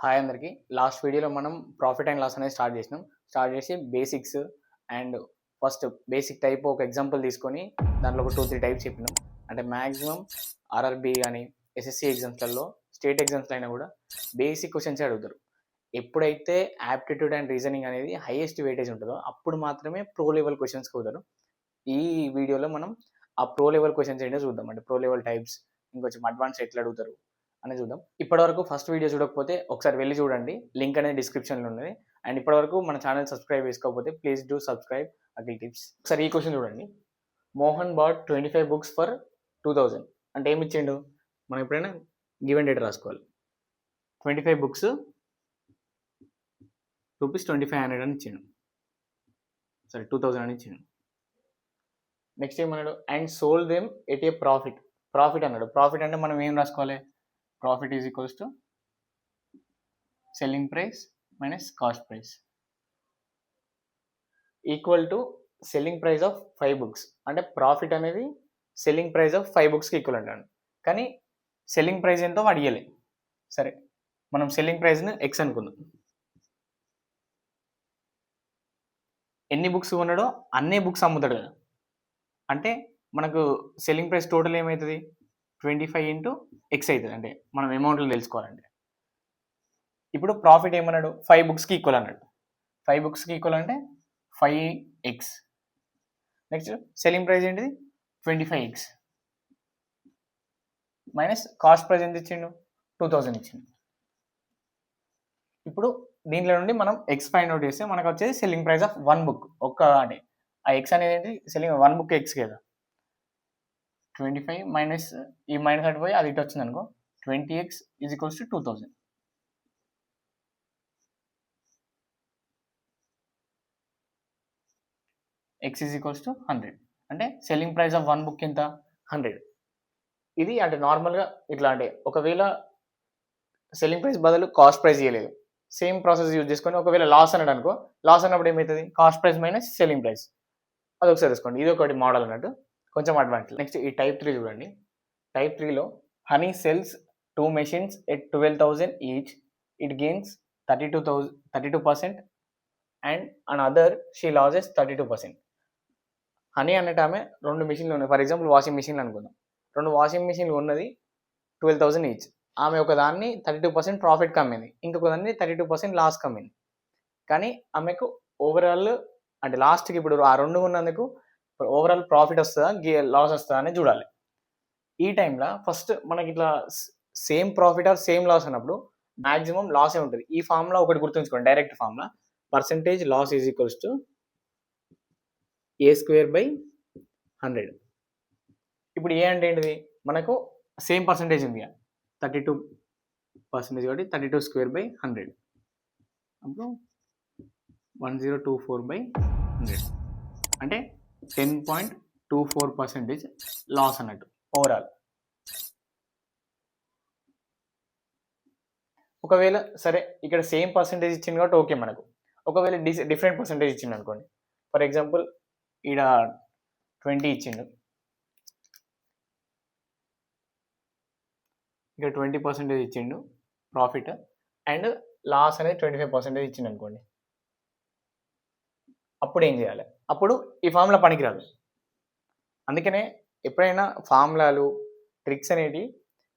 Hi అందరికీ. Last వీడియోలో మనం ప్రాఫిట్ అండ్ లాస్ అనేది స్టార్ట్ చేసి basics and first basic type ఒక ఎగ్జాంపుల్ తీసుకొని దాంట్లో ఒక 2-3 టైప్స్ చెప్పినాం. అంటే మ్యాక్సిమం ఆర్ఆర్బి కానీ ఎస్ఎస్సి ఎగ్జామ్స్లలో స్టేట్ ఎగ్జామ్స్లో అయినా కూడా బేసిక్ క్వశ్చన్స్ అడుగుతారు. ఎప్పుడైతే యాప్టిట్యూడ్ అండ్ రీజనింగ్ అనేది హైయెస్ట్ వెయిటేజ్ ఉంటుందో అప్పుడు మాత్రమే ప్రో లెవెల్ క్వశ్చన్స్కి అవుతారు. ఈ వీడియోలో మనం ఆ ప్రో లెవెల్ క్వశ్చన్స్ ఏంటో చూద్దాం. అంటే ప్రో లెవెల్ టైప్స్ ఇంకొంచెం అడ్వాన్స్ ఎట్లా అడుగుతారు అని చూద్దాం. ఇప్పటివరకు ఫస్ట్ వీడియో చూడకపోతే ఒకసారి వెళ్ళి చూడండి, లింక్ అనేది డిస్క్రిప్షన్లో ఉన్నది. అండ్ ఇప్పటివరకు మన ఛానల్ సబ్స్క్రైబ్ చేసుకోకపోతే please do subscribe Akhil tips. ఒకసారి ఈ క్వశ్చన్ చూడండి. మోహన్ బాట్ 25 books ఫర్ 2000 అంటే ఏమి ఇచ్చిండు? మనం ఎప్పుడైనా గివెన్ డేట్ రాసుకోవాలి. 25 books ₹2500 అని ఇచ్చిండు, సరే 2000 అని ఇచ్చిండు. నెక్స్ట్ ఏమన్నాడు? And sold them at a profit అన్నాడు. ప్రాఫిట్ అంటే మనం ఏం రాసుకోవాలి? Profit is equals to selling price minus cost price equal to selling price of 5 books. అంటే ప్రాఫిట్ అనేది సెల్లింగ్ ప్రైస్ ఆఫ్ 5 booksకి ఈక్వల్ అంటాడు. కానీ సెల్లింగ్ ప్రైస్ ఎంతో అడిగలే. సరే, మనం సెల్లింగ్ ప్రైస్ని ఎక్స్ అనుకుందాం. ఎన్ని బుక్స్ కొన్నాడో అన్ని బుక్స్ అమ్ముతాడు కదా. అంటే మనకు సెల్లింగ్ ప్రైస్ టోటల్ ఏమవుతుంది? 25 ఇంటూ ఎక్స్ అవుతుంది. అంటే మనం అమౌంట్లో తెలుసుకోవాలంటే ఇప్పుడు ప్రాఫిట్ ఏమన్నాడు? 5 booksకి ఈక్వల్ అన్నాడు. 5 booksకి ఈక్వల్ అంటే 5x. నెక్స్ట్ సెల్లింగ్ ప్రైస్ ఏంటిది? 25x మైనస్ కాస్ట్ ప్రైస్ ఎంత ఇచ్చిండు? 2000 ఇచ్చిండు. ఇప్పుడు దీంట్లో నుండి మనం ఎక్స్ ఫైండ్ అవుట్ చేస్తే మనకు వచ్చేది సెల్లింగ్ ప్రైస్ ఆఫ్ 1 book. అంటే ఆ ఎక్స్ అనేది ఏంటి? సెల్లింగ్ 1 book ఎక్స్ కదా. 25 మైనస్ ఈ మైనస్ అటు పోయి అది ఇటు వచ్చింది అనుకో, 20x is equals to 2000. X is equals to 100. అంటే సెల్లింగ్ ప్రైస్ ఆఫ్ 1 book ఎంత? 100. ఇది అంటే నార్మల్గా ఇట్లా అంటే ఒకవేళ సెల్లింగ్ ప్రైస్ బదులు కాస్ట్ ప్రైస్ ఇవ్వలేదు, సేమ్ ప్రాసెస్ యూజ్ చేసుకొని ఒకవేళ లాస్ అన్నాడు అనుకో, లాస్ అన్నప్పుడు ఏమవుతుంది? Cost price minus selling price. అది ఒకసారి తీసుకోండి. ఇది ఒకటి మోడల్ అన్నట్టు, కొంచెం అడ్వాన్స్. నెక్స్ట్ ఈ టైప్ 3 చూడండి. టైప్ 3లో Honey sells 2 machines at 12,000 each. It gains 32% and another she loses 32%. Honey అన్నట్టు ఆమె 2 మిషన్లు ఉన్నాయి. ఫర్ ఎగ్జాంపుల్ వాషింగ్ మిషన్లు అనుకుందాం. 2 వాషింగ్ మిషన్లు ఉన్నది 12,000 ఈచ్. ఆమె ఒకదాన్ని 32% ప్రాఫిట్కి అమ్మింది, ఇంకొక దాన్ని 32% లాస్కి అమ్మింది. కానీ ఆమెకు ఓవరాల్ అంటే లాస్ట్కి ఇప్పుడు ఆ 2 ఉన్నందుకు ఓవరాల్ ప్రాఫిట్ వస్తుందా లాస్ వస్తుందా అని చూడాలి. ఈ టైంలో ఫస్ట్ మనకి ఇట్లా same profit or same loss అన్నప్పుడు మ్యాక్సిమం లాసే ఉంటుంది. ఈ ఫార్ములా ఒకటి గుర్తుంచుకోండి, direct formula. Percentage loss is equals to A²/100. ఇప్పుడు ఏ అంటే ఏంటిది? మనకు సేమ్ పర్సెంటేజ్ ఉంది, 32% కాబట్టి 32²/100. అప్పుడు 1024/100 అంటే 10.24% లాస్ అన్నట్టు ఓవరాల్. ఒకవేళ సరే ఇక్కడ సేమ్ పర్సెంటేజ్ ఇచ్చింది కాబట్టి ఓకే. మనకు ఒకవేళ డిఫరెంట్ పర్సెంటేజ్ ఇచ్చింది అనుకోండి. ఫర్ ఎగ్జాంపుల్ ఈడ 20 ఇచ్చిండు, ఇక్కడ 20% ఇచ్చిండు ప్రాఫిట్, అండ్ లాస్ అనేది 25% ఇచ్చిండు అనుకోండి. అప్పుడు ఏం చేయాలి? అప్పుడు ఈ ఫార్ములా పనికిరాదు. అందుకనే ఎప్పుడైనా ఫార్ములాలు ట్రిక్స్ అనేవి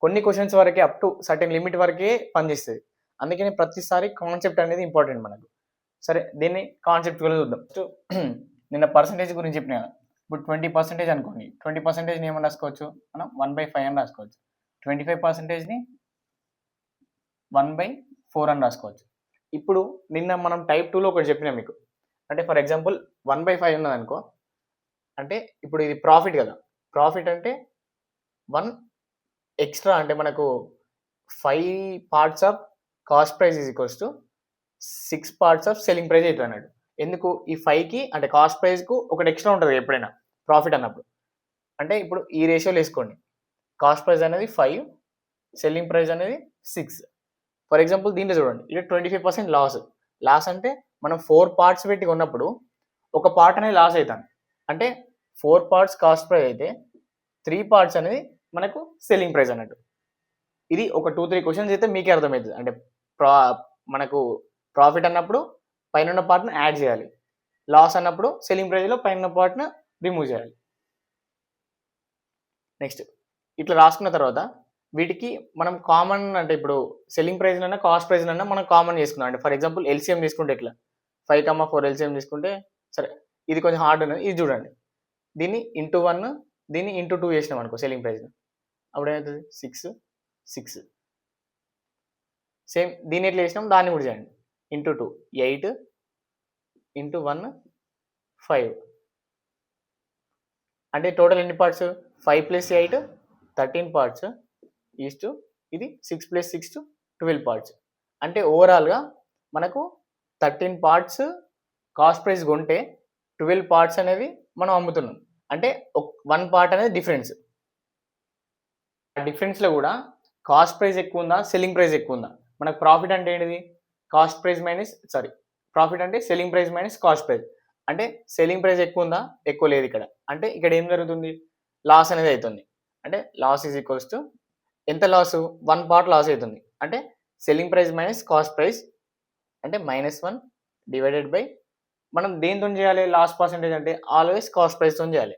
కొన్ని క్వశ్చన్స్ వరకే, అప్ టు సర్టెన్ లిమిట్ వరకే పనిచేస్తుంది. అందుకని ప్రతిసారి కాన్సెప్ట్ అనేది ఇంపార్టెంట్ మనకు. సరే, దీన్ని కాన్సెప్ట్ కూడా చూద్దాం. నిన్న పర్సంటేజ్ గురించి చెప్పిన, ఇప్పుడు 20% అనుకోండి. 20% ఏమని రాసుకోవచ్చు మనం? 1/5 అని రాసుకోవచ్చు. 25%ని 1/4 అని రాసుకోవచ్చు. ఇప్పుడు నిన్న మనం టైప్ 2లో ఒకటి చెప్పినా మీకు. అంటే ఫర్ ఎగ్జాంపుల్ 1/5 ఉన్నది అనుకో, అంటే ఇప్పుడు ఇది ప్రాఫిట్ కదా. ప్రాఫిట్ అంటే 1 ఎక్స్ట్రా, అంటే మనకు 5 parts of cost price is equals to 6 parts of selling price అవుతుంది అన్నాడు. ఎందుకు? ఈ 5కి అంటే కాస్ట్ ప్రైస్కు ఒకటి ఎక్స్ట్రా ఉంటుంది ఎప్పుడైనా ప్రాఫిట్ అన్నప్పుడు. అంటే ఇప్పుడు ఈ రేషియోలో వేసుకోండి. కాస్ట్ ప్రైస్ అనేది 5, సెల్లింగ్ ప్రైస్ అనేది 6. ఫర్ ఎగ్జాంపుల్ దీంట్లో చూడండి, ఇక్కడ 25% లాస్ అంటే మనం 4 parts పెట్టి కొన్నప్పుడు ఒక పార్ట్ అనేది లాస్ అవుతాను. అంటే 4 parts కాస్ట్ ప్రైస్ అయితే 3 parts అనేది మనకు సెల్లింగ్ ప్రైస్ అన్నట్టు. ఇది ఒక 2-3 క్వశ్చన్స్ అయితే మీకే అర్థమవుతుంది. అంటే మనకు ప్రాఫిట్ అన్నప్పుడు పైన ఉన్న పార్ట్ను యాడ్ చేయాలి, లాస్ అన్నప్పుడు సెల్లింగ్ ప్రైస్లో పైన ఉన్న పార్ట్ను రిమూవ్ చేయాలి. నెక్స్ట్ ఇట్లా రాసుకున్న తర్వాత వీటికి మనం కామన్ అంటే ఇప్పుడు సెల్లింగ్ ప్రైస్ అన్నా కాస్ట్ ప్రైస్ అన్నా మనం కామన్ చేసుకున్నాం. అంటే ఫర్ ఎగ్జాంపుల్ ఎల్సిఎం తీసుకుంటే ఎట్లా 5,4 ఎల్సిఎం తీసుకుంటే సరే ఇది కొంచెం హార్డ్ ఉన్నది, ఇది చూడండి. దీన్ని ఇంటూ 1 దీన్ని ఇంటూ 2 చేసినాం అనుకో సెల్లింగ్ ప్రైస్, అప్పుడు ఏమవుతుంది 6. సేమ్ దీన్ని ఎట్లా చేసినాం దాన్ని కూడా చేయండి. Into 2 8 into 1 5. అంటే టోటల్ ఎన్ని పార్ట్స్ 5 + 8 13 పార్ట్స్ ఈస్ట్ ఇది 6 + 6 12 పార్ట్స్. అంటే ఓవరాల్గా మనకు 13 పార్ట్స్ కాస్ట్ ప్రైస్ కొంటే 12 పార్ట్స్ అనేవి మనం అమ్ముతున్నాం. అంటే 1 పార్ట్ అనేది డిఫరెన్స్. ఆ డిఫరెన్స్లో కూడా కాస్ట్ ప్రైస్ ఎక్కువ ఉందా సెల్లింగ్ ప్రైస్ ఎక్కువ ఉందా? మనకు ప్రాఫిట్ అంటే ఏంటిది కాస్ట్ ప్రైస్ ప్రాఫిట్ అంటే selling price minus cost price. అంటే సెల్లింగ్ ప్రైస్ ఎక్కువ ఉందా ఎక్కువ లేదు ఇక్కడ. అంటే ఇక్కడ ఏం జరుగుతుంది లాస్ అనేది అవుతుంది. అంటే లాస్ ఈజ్ ఈక్వల్స్ టు ఎంత లాస్ 1 పార్ట్ లాస్ అవుతుంది. అంటే selling price minus cost price అంటే -1 డివైడెడ్ బై మనం దేనితో చేయాలి లాస్ పర్సెంటేజ్ అంటే ఆల్వేస్ కాస్ట్ ప్రైస్తో చేయాలి.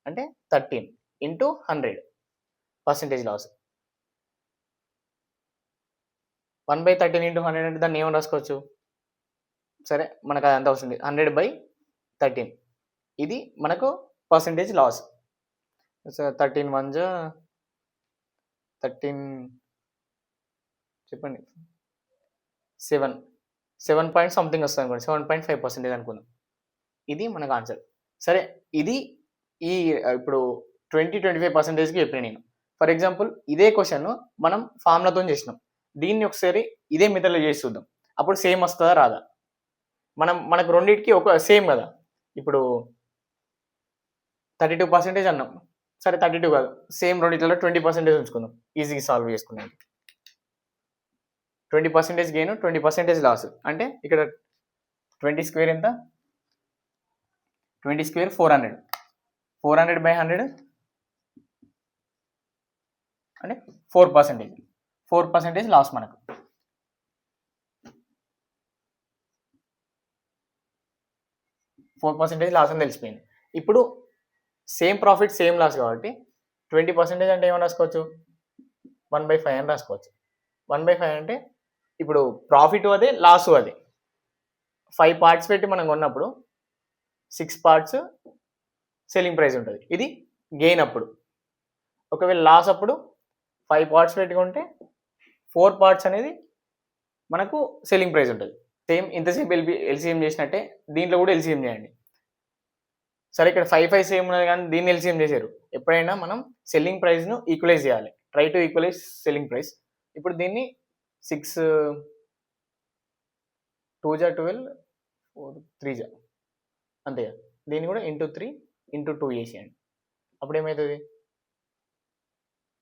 అంటే 13 ఇంటూ 100% లాస్. 1/13 ఇంటూ 100 అంటే దాన్ని ఏమని రాసుకోవచ్చు, సరే మనకు అది అంత వస్తుంది 100/13. ఇది మనకు పర్సెంటేజ్ లాస్. సో 13 1 13 చెప్పండి 7 పాయింట్ సంథింగ్ వస్తుంది అనుకోండి, 7.5% అనుకుందాం. ఇది మనకు ఆన్సర్. సరే ఇది ఈ ఇప్పుడు 20-25%కి చెప్పిన నేను. ఫర్ ఎగ్జాంపుల్ ఇదే క్వశ్చన్ మనం ఫార్ములాతో చేసినాం. దీన్ని ఒకసారి ఇదే మెథడ్లో చేసి చూద్దాం, అప్పుడు సేమ్ వస్తుందా రాదా. మనకు రెండింటికి ఒక సేమ్ కదా. ఇప్పుడు 32% అన్నాం, సరే 32 కాదు సేమ్ రెండింటిలో 20% ఉంచుకుందాం, ఈజీగా సాల్వ్ చేసుకున్నాం. 20% గెయిన్ 20% లాస్. అంటే ఇక్కడ 20 స్క్వేర్ ఎంత 20 స్క్వేర్ 400. 400/100 అంటే 4%. 4% లాస్ మనకు. లాస్ అని తెలిసిపోయింది. ఇప్పుడు సేమ్ ప్రాఫిట్ సేమ్ లాస్ కాబట్టి 20% అంటే ఏమని రాసుకోవచ్చు 1/5 అని రాసుకోవచ్చు. 1/5 అంటే ఇప్పుడు ప్రాఫిట్ అదే లాస్ అదే. 5 పార్ట్స్ పెట్టి మనం కొన్నప్పుడు 6 పార్ట్స్ సెల్లింగ్ ప్రైస్ ఉంటుంది, ఇది గెయిన్ అప్పుడు. ఒకవేళ లాస్ అప్పుడు 5 పార్ట్స్ పెట్టుకుంటే 4 పార్ట్స్ అనేది మనకు సెల్లింగ్ ప్రైస్ ఉంటుంది. సేమ్ ఇంతసేపు ఎల్సిఎం చేసినట్టే దీంట్లో కూడా ఎల్సిఎం చేయండి. సరే ఇక్కడ 5 సేమ్ ఉన్నది కానీ దీన్ని ఎల్సిఎం చేశారు. ఎప్పుడైనా మనం సెల్లింగ్ ప్రైస్ను ఈక్వలైజ్ చేయాలి, try to equalise selling price. ఇప్పుడు దీన్ని 6 2 × 12 4 3 అంతే కదా. దీన్ని కూడా ఇంటూ 3 ఇంటూ 2 చేసేయండి. అప్పుడు ఏమవుతుంది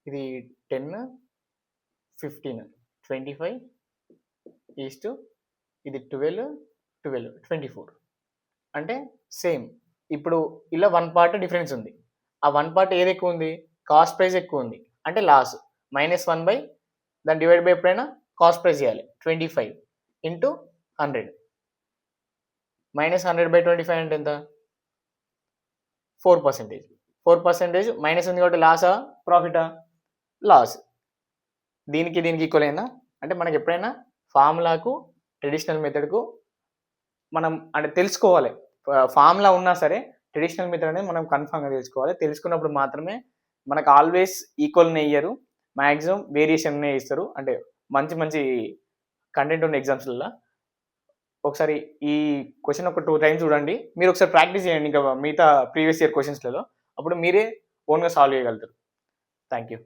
ఇది 10 15 25 ఈస్టు ఇది 12 12 24. అంటే సేమ్ ఇప్పుడు ఇలా 1 పార్ట్ డిఫరెన్స్ ఉంది. ఆ 1 పార్ట్ ఏది ఎక్కువ ఉంది కాస్ట్ ప్రైస్ ఎక్కువ ఉంది, అంటే లాస్. -1 దాన్ని డివైడ్ బై ఎప్పుడైనా కాస్ట్ ప్రైస్ చేయాలి 25 ఇంటూ 100. -100/25 అంటే ఎంత 4%. 4% మైనస్ ఉంది కాబట్టి లాసా ప్రాఫిటా లాస్. దీనికి ఈక్వల్ అయిందా. అంటే మనకి ఎప్పుడైనా ఫార్ములాకు ట్రెడిషనల్ మెథడ్కు మనం అంటే తెలుసుకోవాలి. ఫార్ములా ఉన్నా సరే ట్రెడిషనల్ మెథడ్ అనేది మనం కన్ఫామ్గా తెలుసుకోవాలి. తెలుసుకున్నప్పుడు మాత్రమే మనకు ఆల్వేస్ ఈక్వల్నే ఇయ్యరు, మ్యాక్సిమం వేరియేషన్నే ఇస్తారు. అంటే మంచి కంటెంట్ ఉన్న ఎగ్జామ్స్లలో ఒకసారి ఈ క్వశ్చన్ ఒక 2 టైమ్స్ చూడండి. మీరు ఒకసారి ప్రాక్టీస్ చేయండి ఇంకా మిగతా ప్రీవియస్ ఇయర్ క్వశ్చన్స్లలో, అప్పుడు మీరే ఓన్గా సాల్వ్ చేయగలుగుతారు. Thank you.